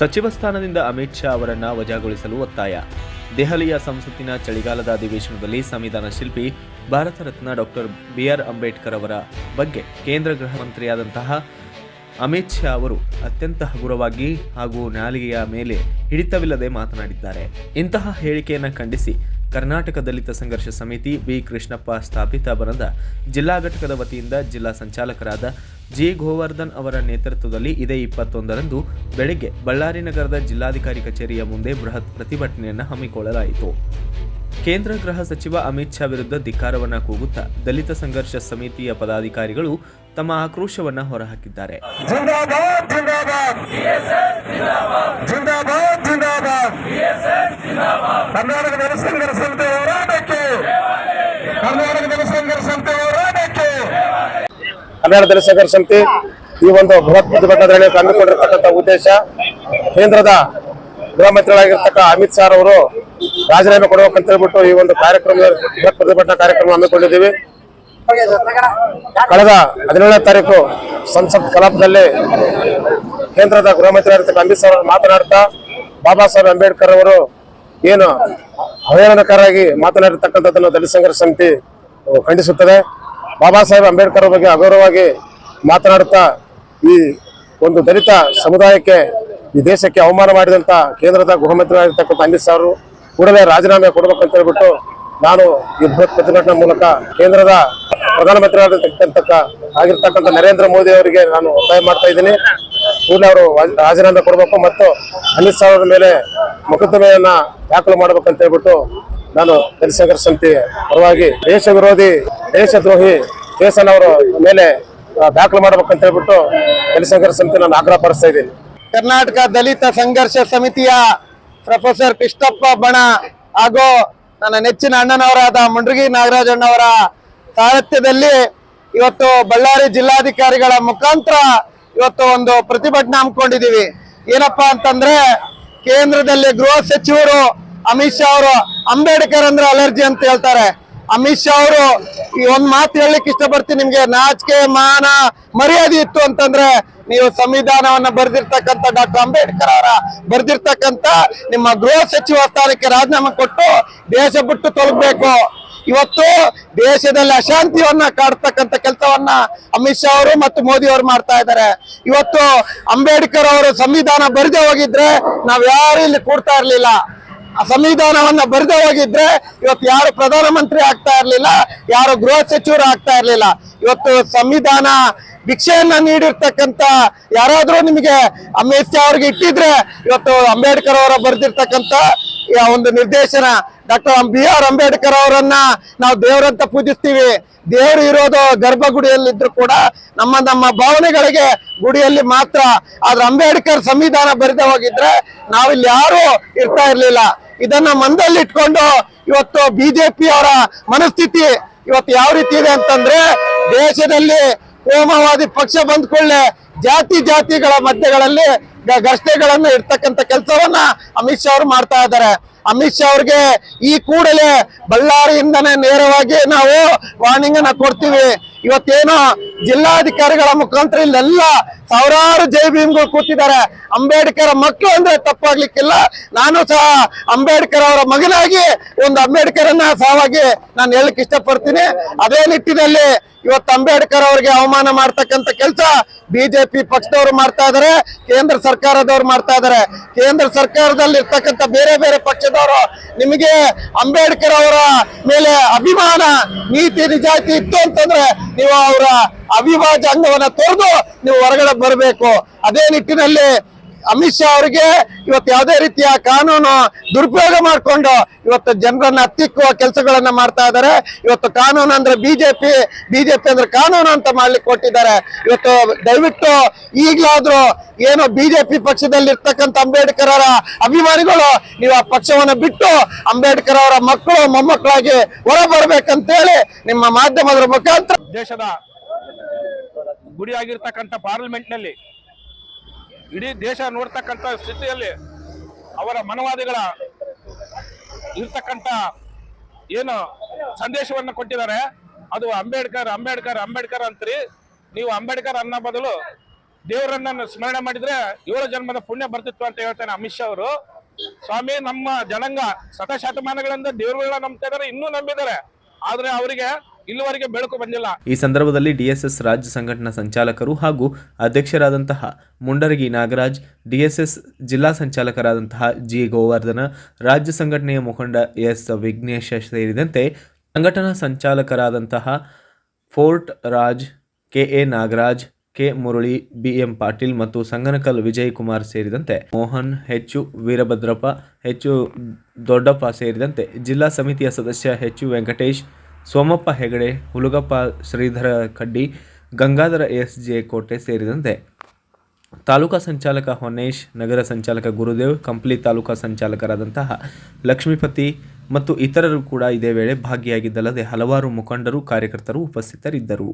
ಸಚಿವ ಸ್ಥಾನದಿಂದ ಅಮಿತ್ ಶಾ ಅವರನ್ನು ವಜಾಗೊಳಿಸಲು ಒತ್ತಾಯ. ದೆಹಲಿಯ ಸಂಸತ್ತಿನ ಚಳಿಗಾಲದ ಅಧಿವೇಶನದಲ್ಲಿ ಸಂವಿಧಾನ ಶಿಲ್ಪಿ ಭಾರತ ರತ್ನ ಡಾಕ್ಟರ್ ಬಿ.ಆರ್. ಅಂಬೇಡ್ಕರ್ ಅವರ ಬಗ್ಗೆ ಕೇಂದ್ರ ಗೃಹ ಮಂತ್ರಿಯಾದಂತಹ ಅಮಿತ್ ಶಾ ಅವರು ಅತ್ಯಂತ ಹಗುರವಾಗಿ ಹಾಗೂ ನಾಲಿಗೆಯ ಮೇಲೆ ಹಿಡಿತವಿಲ್ಲದೆ ಮಾತನಾಡಿದ್ದಾರೆ. ಇಂತಹ ಹೇಳಿಕೆಯನ್ನು ಖಂಡಿಸಿ ಕರ್ನಾಟಕ ದಲಿತ ಸಂಘರ್ಷ ಸಮಿತಿ ಬಿ. ಕೃಷ್ಣಪ್ಪ ಸ್ಥಾಪಿತ ಬಣದ ಜಿಲ್ಲಾ ಘಟಕದ ವತಿಯಿಂದ ಜಿಲ್ಲಾ ಸಂಚಾಲಕರಾದ ಜಿ. ಗೋವರ್ಧನ್ ಅವರ ನೇತೃತ್ವದಲ್ಲಿ ಇದೇ 21ರಂದು ಬೆಳಗ್ಗೆ ಬಳ್ಳಾರಿ ನಗರದ ಜಿಲ್ಲಾಧಿಕಾರಿ ಕಚೇರಿಯ ಮುಂದೆ ಬೃಹತ್ ಪ್ರತಿಭಟನೆಯನ್ನು ಹಮ್ಮಿಕೊಳ್ಳಲಾಯಿತು. ಕೇಂದ್ರ ಗೃಹ ಸಚಿವ ಅಮಿತ್ ಶಾ ವಿರುದ್ಧ ಧಿಕ್ಕಾರವನ್ನು ಕೂಗುತ್ತಾ ದಲಿತ ಸಂಘರ್ಷ ಸಮಿತಿಯ ಪದಾಧಿಕಾರಿಗಳು ತಮ್ಮ ಆಕ್ರೋಶವನ್ನು ಹೊರಹಾಕಿದ್ದಾರೆ. ಕರ್ನಾಟಕ ದಲಿತ ಸಂಘರ್ಷ ಸಮಿತಿ ಈ ಒಂದು ಬೃಹತ್ ಪ್ರತಿಭಟನೆ ಹಮ್ಮಿಕೊಂಡಿರತಕ್ಕಂಥ ಉದ್ದೇಶ, ಕೇಂದ್ರದ ಗೃಹ ಮಂತ್ರಿಗಳಾಗಿರ್ತಕ್ಕ ಅಮಿತ್ ಶಾ ಅವರು ರಾಜೀನಾಮೆ ಕೊಡಬೇಕಂತ ಹೇಳ್ಬಿಟ್ಟು ಈ ಒಂದು ಕಾರ್ಯಕ್ರಮ ಬೃಹತ್ ಪ್ರತಿಭಟನಾ ಕಾರ್ಯಕ್ರಮ ಹಮ್ಮಿಕೊಂಡಿದ್ದೀವಿ. ಕಳೆದ 17ನೇ ತಾರೀಕು ಸಂಸತ್ ಕಲಾಪದಲ್ಲಿ ಕೇಂದ್ರದ ಗೃಹ ಮಂತ್ರಿ ಆಗಿರ್ತಕ್ಕ ಅಮಿತ್ ಶಾ ಅವರು ಮಾತನಾಡ್ತಾ ಬಾಬಾ ಸಾಹೇಬ್ ಅಂಬೇಡ್ಕರ್ ಅವರು ಏನು ಅವಹೇಳನಕಾರಾಗಿ ಮಾತನಾಡಿರ್ತಕ್ಕಂಥದ್ದನ್ನು ದಲಿತ ಸಂಘರ್ಷ ಸಮಿತಿ ಖಂಡಿಸುತ್ತದೆ. ಬಾಬಾ ಸಾಹೇಬ್ ಅಂಬೇಡ್ಕರ್ ಬಗ್ಗೆ ಅಗೌರವವಾಗಿ ಮಾತನಾಡುತ್ತಾ ಈ ಒಂದು ದಲಿತ ಸಮುದಾಯಕ್ಕೆ ಈ ದೇಶಕ್ಕೆ ಅವಮಾನ ಮಾಡಿದಂತ ಕೇಂದ್ರದ ಗೃಹ ಮಂತ್ರಿ ಆಗಿರ್ತಕ್ಕಂಥ ಅಮಿತ್ ಶಾ ಅವರು ಕೂಡಲೇ ರಾಜೀನಾಮೆ ಕೊಡಬೇಕಂತ ಹೇಳ್ಬಿಟ್ಟು ನಾನು ಈ ಬೃಹತ್ ಪ್ರತಿಭಟನೆ ಮೂಲಕ ಕೇಂದ್ರದ ಪ್ರಧಾನಮಂತ್ರಿ ಆಗಿರ್ತಕ್ಕಂಥ ನರೇಂದ್ರ ಮೋದಿ ಅವರಿಗೆ ನಾನು ಒತ್ತಾಯ ಮಾಡ್ತಾ ಇದ್ದೀನಿ. ಕೂಡಲೇ ಅವರು ರಾಜೀನಾಮೆ ಕೊಡಬೇಕು ಮತ್ತು ಅಮಿತ್ ಶಾ ಅವರ ಮೇಲೆ ಮೊಕದ್ದಮೆಯನ್ನ ದಾಖಲು ಮಾಡಬೇಕಂತ ಹೇಳ್ಬಿಟ್ಟು ನಾನು ದಲಿತ ಸಂಘರ್ಷ ಸಮಿತಿ ಪರವಾಗಿ ದೇಶ ವಿರೋಧಿ ದೇಶದ್ರೋಹಿ ಕೇಸನ್ನು ಅವರ ಮೇಲೆ ದಾಖಲು ಮಾಡಬೇಕಂತ ಹೇಳ್ಬಿಟ್ಟು ದಲಿತ ಸಂಘರ್ಷ ಸಮಿತಿ ನಾನು ಆಗ್ರಹ ಪಡಿಸ್ತಾ ಇದ್ದೀನಿ. ಕರ್ನಾಟಕ ದಲಿತ ಸಂಘರ್ಷ ಸಮಿತಿಯ ಪ್ರೊಫೆಸರ್ ಕೃಷ್ಣಪ್ಪ ಬಣ ಹಾಗೂ ನನ್ನ ನೆಚ್ಚಿನ ಅಣ್ಣನವರಾದ ಮುಂಡ್ರಗಿ ನಾಗರಾಜಣ್ಣವರ ಸಾರಥ್ಯದಲ್ಲಿ ಇವತ್ತು ಬಳ್ಳಾರಿ ಜಿಲ್ಲಾಧಿಕಾರಿಗಳ ಮುಖಾಂತರ ಇವತ್ತು ಒಂದು ಪ್ರತಿಭಟನೆ ಹಮ್ಮಿಕೊಂಡಿದ್ದೀವಿ. ಏನಪ್ಪಾ ಅಂತಂದ್ರೆ, ಕೇಂದ್ರದಲ್ಲಿ ಗೃಹ ಸಚಿವರು ಅಮಿತ್ ಶಾ ಅವರು ಅಂಬೇಡ್ಕರ್ ಅಂದ್ರೆ ಅಲರ್ಜಿ ಅಂತ ಹೇಳ್ತಾರೆ. ಅಮಿತ್ ಶಾ ಅವರು ಈ ಒಂದ್ ಮಾತು ಹೇಳಲಿಕ್ಕೆ ಇಷ್ಟಪಡ್ತೀನಿ, ನಿಮ್ಗೆ ನಾಚಿಕೆ ಮಾನ ಮರ್ಯಾದೆ ಇತ್ತು ಅಂತಂದ್ರೆ ನೀವು ಸಂವಿಧಾನವನ್ನ ಬರೆದಿರ್ತಕ್ಕಂಥ ಡಾಕ್ಟರ್ ಅಂಬೇಡ್ಕರ್ ಅವರ ಬರೆದಿರ್ತಕ್ಕಂಥ ನಿಮ್ಮ ಗೃಹ ಸಚಿವ ಸ್ಥಾನಕ್ಕೆ ರಾಜೀನಾಮೆ ಕೊಟ್ಟು ದೇಶ ಬಿಟ್ಟು ತೊಲಗಬೇಕು. ಇವತ್ತು ದೇಶದಲ್ಲಿ ಅಶಾಂತಿಯನ್ನ ಕಾಡ್ತಕ್ಕಂಥ ಕೆಲಸವನ್ನ ಅಮಿತ್ ಶಾ ಅವರು ಮತ್ತು ಮೋದಿ ಅವರು ಮಾಡ್ತಾ ಇದ್ದಾರೆ. ಇವತ್ತು ಅಂಬೇಡ್ಕರ್ ಅವರು ಸಂವಿಧಾನ ಬರೆದೇ ಹೋಗಿದ್ರೆ ನಾವ್ ಯಾರು ಇಲ್ಲಿ ಕೂಡ್ತಾ ಇರ್ಲಿಲ್ಲ. ಆ ಸಂವಿಧಾನವನ್ನ ಬರೆದೇ ಹೋಗಿದ್ರೆ ಇವತ್ತು ಯಾರು ಪ್ರಧಾನಮಂತ್ರಿ ಆಗ್ತಾ ಇರ್ಲಿಲ್ಲ, ಯಾರು ಗೃಹ ಸಚಿವರು ಆಗ್ತಾ ಇರ್ಲಿಲ್ಲ. ಇವತ್ತು ಸಂವಿಧಾನ ಭಿಕ್ಷೆಯನ್ನ ನೀಡಿರ್ತಕ್ಕಂಥ ಯಾರಾದ್ರೂ ನಿಮಗೆ ಅಮಿತ್ ಶಾ ಅವ್ರಿಗೆ ಇಟ್ಟಿದ್ರೆ ಇವತ್ತು ಅಂಬೇಡ್ಕರ್ ಅವರ ಬರೆದಿರ್ತಕ್ಕಂಥ ಒಂದು ನಿರ್ದೇಶನ ಡಾಕ್ಟರ್ ಬಿ.ಆರ್. ಅಂಬೇಡ್ಕರ್ ಅವರನ್ನ ನಾವು ದೇವರಂತ ಪೂಜಿಸ್ತೀವಿ. ದೇವರು ಇರೋದು ಗರ್ಭಗುಡಿಯಲ್ಲಿದ್ರು ಕೂಡ ನಮ್ಮ ಭಾವನೆಗಳಿಗೆ ಗುಡಿಯಲ್ಲಿ ಮಾತ್ರ. ಆದ್ರೆ ಅಂಬೇಡ್ಕರ್ ಸಂವಿಧಾನ ಬರೆದೇ ಹೋಗಿದ್ರೆ ನಾವಿಲ್ಲಿ ಯಾರು ಇರ್ತಾ ಇರ್ಲಿಲ್ಲ. ಇದನ್ನ ಮನದಲ್ಲಿಟ್ಕೊಂಡು ಇವತ್ತು ಬಿಜೆಪಿ ಅವರ ಮನಸ್ಥಿತಿ ಇವತ್ತು ಯಾವ ರೀತಿ ಇದೆ ಅಂತಂದ್ರೆ, ದೇಶದಲ್ಲಿ ಕೋಮವಾದಿ ಪಕ್ಷ ಬಂದ್ಕೊಳ್ಳೆ ಜಾತಿಗಳ ಮಧ್ಯಗಳಲ್ಲಿ ಘರ್ಷಣೆಗಳನ್ನ ಇರ್ತಕ್ಕಂಥ ಕೆಲಸವನ್ನ ಅಮಿತ್ ಶಾ ಅವರು ಮಾಡ್ತಾ ಇದ್ದಾರೆ. ಅಮಿತ್ ಶಾ ಅವ್ರಿಗೆ ಈ ಕೂಡಲೇ ಬಳ್ಳಾರಿಯಿಂದನೇ ನೇರವಾಗಿ ನಾವು ವಾರ್ನಿಂಗ್ ಅನ್ನ ಕೊಡ್ತೀವಿ. ಇವತ್ತೇನೋ ಜಿಲ್ಲಾಧಿಕಾರಿಗಳ ಮುಖಾಂತರ ಇಲ್ಲೆಲ್ಲ ಸಾವಿರಾರು ಜೈ ಭೀಮ್ಗಳು ಕೂತಿದ್ದಾರೆ. ಅಂಬೇಡ್ಕರ್ ಮಕ್ಕಳು ಅಂದ್ರೆ ತಪ್ಪಾಗ್ಲಿಕ್ಕಿಲ್ಲ. ನಾನು ಸಹ ಅಂಬೇಡ್ಕರ್ ಅವರ ಮಗನಾಗಿ ಒಂದು ಅಂಬೇಡ್ಕರ್ ಅನ್ನ ಸಹವಾಗಿ ನಾನು ಹೇಳಕ್ ಇಷ್ಟಪಡ್ತೀನಿ. ಅದೇ ನಿಟ್ಟಿನಲ್ಲಿ ಇವತ್ತು ಅಂಬೇಡ್ಕರ್ ಅವರಿಗೆ ಅವಮಾನ ಮಾಡ್ತಕ್ಕಂಥ ಕೆಲಸ ಬಿಜೆಪಿ ಪಕ್ಷದವರು ಮಾಡ್ತಾ ಇದ್ದಾರೆ, ಕೇಂದ್ರ ಸರ್ಕಾರದವರು ಮಾಡ್ತಾ ಇದ್ದಾರೆ. ಕೇಂದ್ರ ಸರ್ಕಾರದಲ್ಲಿ ಇರ್ತಕ್ಕಂಥ ಬೇರೆ ಬೇರೆ ಪಕ್ಷದವರು ನಿಮಗೆ ಅಂಬೇಡ್ಕರ್ ಅವರ ಮೇಲೆ ಅಭಿಮಾನ ನೀತಿ ನಿಜಾಯಿತಿ ಇತ್ತು ಅಂತಂದ್ರೆ ನೀವು ಅವರ ಅವಿಭಾಜ್ಯ ಅಂಗವನ್ನ ತೊರೆದು ನೀವು ಹೊರಗಡೆ ಬರಬೇಕು. ಅದೇ ನಿಟ್ಟಿನಲ್ಲಿ ಅಮಿತ್ ಶಾ ಅವರಿಗೆ ಇವತ್ತು ಯಾವುದೇ ರೀತಿಯ ಕಾನೂನು ದುರುಪಯೋಗ ಮಾಡಿಕೊಂಡು ಇವತ್ತು ಜನರನ್ನ ಹತ್ತಿಕ್ಕುವ ಕೆಲಸಗಳನ್ನ ಮಾಡ್ತಾ ಇದ್ದಾರೆ. ಇವತ್ತು ಕಾನೂನು ಅಂದ್ರೆ ಬಿಜೆಪಿ ಅಂದ್ರೆ ಕಾನೂನು ಅಂತ ಮಾಡ್ಲಿಕ್ಕೆ ಕೊಟ್ಟಿದ್ದಾರೆ. ಇವತ್ತು ದಯವಿಟ್ಟು ಈಗಲಾದ್ರೂ ಏನು ಬಿಜೆಪಿ ಪಕ್ಷದಲ್ಲಿ ಇರ್ತಕ್ಕಂಥ ಅಂಬೇಡ್ಕರ್ ಅವರ ಅಭಿಮಾನಿಗಳು ನೀವು ಆ ಪಕ್ಷವನ್ನ ಬಿಟ್ಟು ಅಂಬೇಡ್ಕರ್ ಅವರ ಮಕ್ಕಳು ಮೊಮ್ಮಕ್ಕಳಾಗಿ ಹೊರ ಬರ್ಬೇಕಂತೇಳಿ ನಿಮ್ಮ ಮಾಧ್ಯಮದ ಮುಖಾಂತರ ದೇಶದ ಗುಡಿಯಾಗಿರ್ತಕ್ಕಂಥ ಪಾರ್ಲಿಮೆಂಟ್ ನಲ್ಲಿ ಇಡೀ ದೇಶ ನೋಡ್ತಕ್ಕಂಥ ಸ್ಥಿತಿಯಲ್ಲಿ ಅವರ ಮನವಾದಿಗಳ ಇರ್ತಕ್ಕಂಥ ಏನು ಸಂದೇಶವನ್ನು ಕೊಟ್ಟಿದ್ದಾರೆ ಅದು ಅಂಬೇಡ್ಕರ್ ಅಂಬೇಡ್ಕರ್ ಅಂಬೇಡ್ಕರ್ ಅಂತೀರಿ. ನೀವು ಅಂಬೇಡ್ಕರ್ ಅನ್ನೋ ಬದಲು ದೇವರನ್ನ ಸ್ಮರಣೆ ಮಾಡಿದ್ರೆ 7 ಜನ್ಮದ ಪುಣ್ಯ ಬರ್ತಿತ್ತು ಅಂತ ಹೇಳ್ತಾನೆ ಅಮಿತ್ ಶಾ ಅವರು. ಸ್ವಾಮಿ, ನಮ್ಮ ಜನಾಂಗ ಶತಶತಮಾನಗಳಿಂದ ದೇವರುಗಳನ್ನ ನಂಬ್ತಾ ಇದಾರೆ, ಇನ್ನೂ ನಂಬಿದ್ದಾರೆ. ಆದ್ರೆ ಅವರಿಗೆ ಇಲ್ಲಿವರೆಗೆ ಬೆಳಕು ಬಂದಿಲ್ಲ. ಈ ಸಂದರ್ಭದಲ್ಲಿ ಡಿಎಸ್ಎಸ್ ರಾಜ್ಯ ಸಂಘಟನಾ ಸಂಚಾಲಕರು ಹಾಗೂ ಅಧ್ಯಕ್ಷರಾದಂತಹ ಮುಂಡರಗಿ ನಾಗರಾಜ್, ಡಿಎಸ್ಎಸ್ ಜಿಲ್ಲಾ ಸಂಚಾಲಕರಾದಂತಹ ಜಿ ಗೋವರ್ಧನ, ರಾಜ್ಯ ಸಂಘಟನೆಯ ಮುಖಂಡ ಎಸ್ ವಿಘ್ನೇಶ ಸೇರಿದಂತೆ ಸಂಘಟನಾ ಸಂಚಾಲಕರಾದಂತಹ ಫೋರ್ಟ್ Raj, K A Nagaraj, K Murali, B M Patil ಮತ್ತು ಸಂಗನಕಲ್ ವಿಜಯ್ ಕುಮಾರ್ ಸೇರಿದಂತೆ ಮೋಹನ್, ಹೆಚ್ಚು ವೀರಭದ್ರಪ್ಪ, ಹೆಚ್ಚು ದೊಡ್ಡಪ್ಪ ಸೇರಿದಂತೆ ಜಿಲ್ಲಾ ಸಮಿತಿಯ ಸದಸ್ಯ ಹೆಚ್ಚು ವೆಂಕಟೇಶ್, ಸೋಮಪ್ಪ ಹೆಗಡೆ, ಹುಲಗಪ್ಪ, ಶ್ರೀಧರ ಕಡ್ಡಿ, ಗಂಗಾಧರ ಎಸ್.ಜೆ. ಕೋಟೆ ಸೇರಿದಂತೆ ತಾಲೂಕಾ ಸಂಚಾಲಕ ಹೊನ್ನೇಶ್, ನಗರ ಸಂಚಾಲಕ ಗುರುದೇವ್, ಕಂಪ್ಲಿ ತಾಲೂಕಾ ಸಂಚಾಲಕರಾದಂತಹ ಲಕ್ಷ್ಮೀಪತಿ ಮತ್ತು ಇತರರು ಕೂಡ ಇದೇ ವೇಳೆ ಭಾಗಿಯಾಗಿದ್ದಲ್ಲದೆ ಹಲವಾರು ಮುಖಂಡರು, ಕಾರ್ಯಕರ್ತರು ಉಪಸ್ಥಿತರಿದ್ದರು.